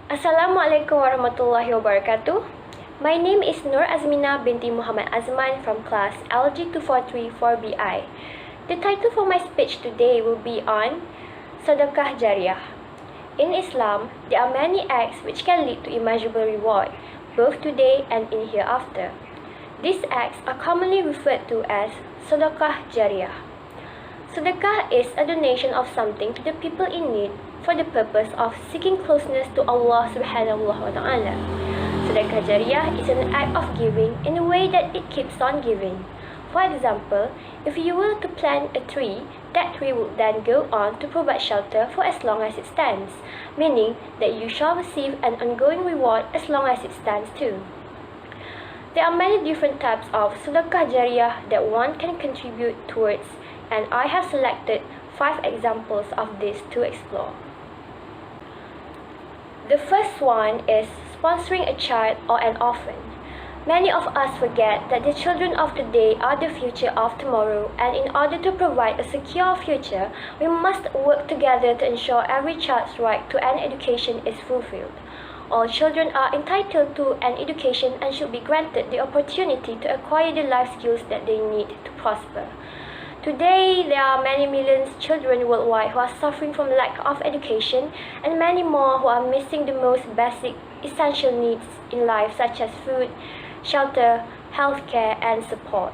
Assalamualaikum warahmatullahi wabarakatuh. My name is Azmina binti Muhammad Azman from class LG2434BI. The title for my speech today will be on Sadaqah Jariyah. In Islam, there are many acts which can lead to immeasurable reward, both today and in hereafter. These acts are commonly referred to as Sadaqah Jariyah. Sadaqah is a donation of something to the people in need for the purpose of seeking closeness to Allah subhanahu wa ta'ala. Sadaqah Jariyah is an act of giving in a way that it keeps on giving. For example, if you were to plant a tree, that tree would then go on to provide shelter for as long as it stands, meaning that you shall receive an ongoing reward as long as it stands too. There are many different types of Sadaqah Jariyah that one can contribute towards, and I have selected 5 examples of this to explore. The first one is sponsoring a child or an orphan. Many of us forget that the children of today are the future of tomorrow, and in order to provide a secure future, we must work together to ensure every child's right to an education is fulfilled. All children are entitled to an education and should be granted the opportunity to acquire the life skills that they need to prosper. Today, there are many millions of children worldwide who are suffering from lack of education, and many more who are missing the most basic, essential needs in life such as food, shelter, healthcare, and support.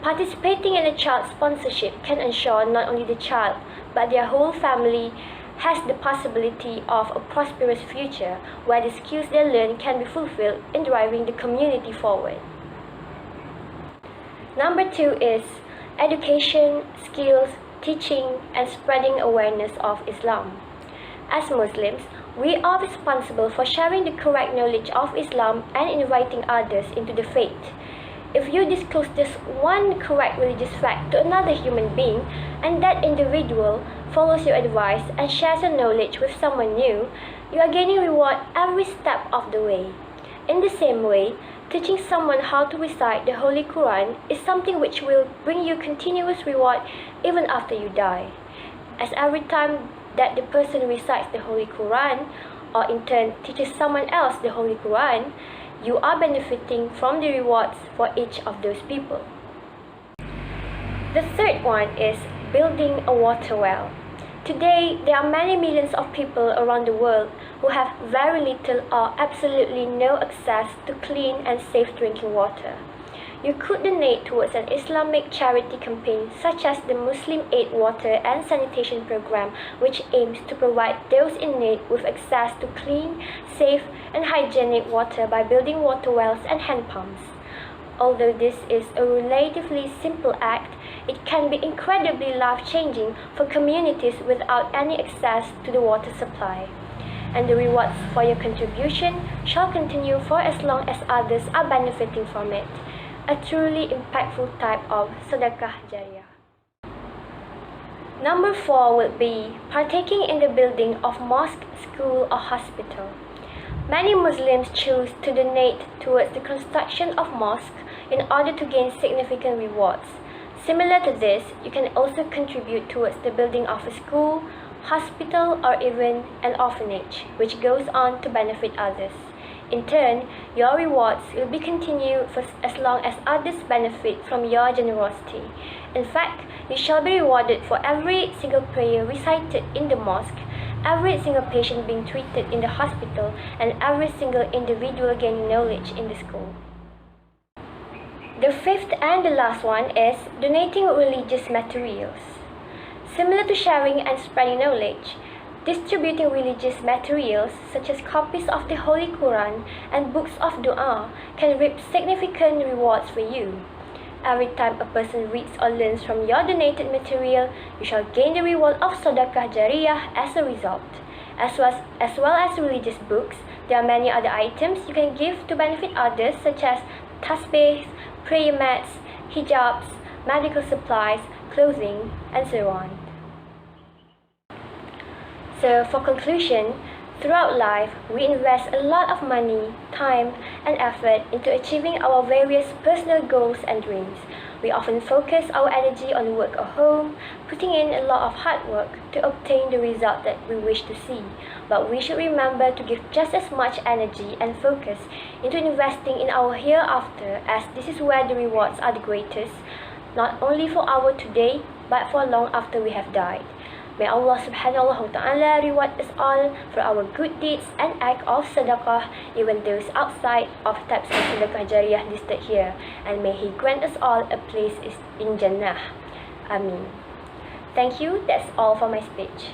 Participating in a child sponsorship can ensure not only the child, but their whole family has the possibility of a prosperous future where the skills they learn can be fulfilled in driving the community forward. Number 2 is education, skills, teaching, and spreading awareness of Islam. As Muslims, we are responsible for sharing the correct knowledge of Islam and inviting others into the faith. If you disclose just one correct religious fact to another human being, and that individual follows your advice and shares your knowledge with someone new, you are gaining reward every step of the way. In the same way, teaching someone how to recite the Holy Quran is something which will bring you continuous reward even after you die. As every time that the person recites the Holy Quran, or in turn teaches someone else the Holy Quran, you are benefiting from the rewards for each of those people. The third one is building a water well. Today, there are many millions of people around the world who have very little or absolutely no access to clean and safe drinking water. You could donate towards an Islamic charity campaign such as the Muslim Aid Water and Sanitation Program, which aims to provide those in need with access to clean, safe, and hygienic water by building water wells and hand pumps. Although this is a relatively simple act, it can be incredibly life-changing for communities without any access to the water supply. And the rewards for your contribution shall continue for as long as others are benefiting from it. A truly impactful type of Sadaqah Jariyah. Number 4 would be partaking in the building of mosque, school, or hospital. Many Muslims choose to donate towards the construction of mosques in order to gain significant rewards. Similar to this, you can also contribute towards the building of a school, hospital, or even an orphanage, which goes on to benefit others. In turn, your rewards will be continued for as long as others benefit from your generosity. In fact, you shall be rewarded for every single prayer recited in the mosque, every single patient being treated in the hospital, and every single individual gaining knowledge in the school. The fifth and the last one is donating religious materials. Similar to sharing and spreading knowledge, distributing religious materials such as copies of the Holy Quran and books of dua can reap significant rewards for you. Every time a person reads or learns from your donated material, you shall gain the reward of Sadaqah Jariyah as a result. As well as religious books, there are many other items you can give to benefit others such as tasbih, prayer mats, hijabs, medical supplies, clothing, and so on. So for conclusion, throughout life, we invest a lot of money, time, and effort into achieving our various personal goals and dreams. We often focus our energy on work or home, putting in a lot of hard work to obtain the result that we wish to see. But we should remember to give just as much energy and focus into investing in our hereafter, as this is where the rewards are the greatest, not only for our today, but for long after we have died. May Allah subhanahu wa ta'ala reward us all for our good deeds and act of sadaqah, even those outside of types of Sadaqah Jariyah listed here, and may He grant us all a place in Jannah. Ameen. Thank you, that's all for my speech.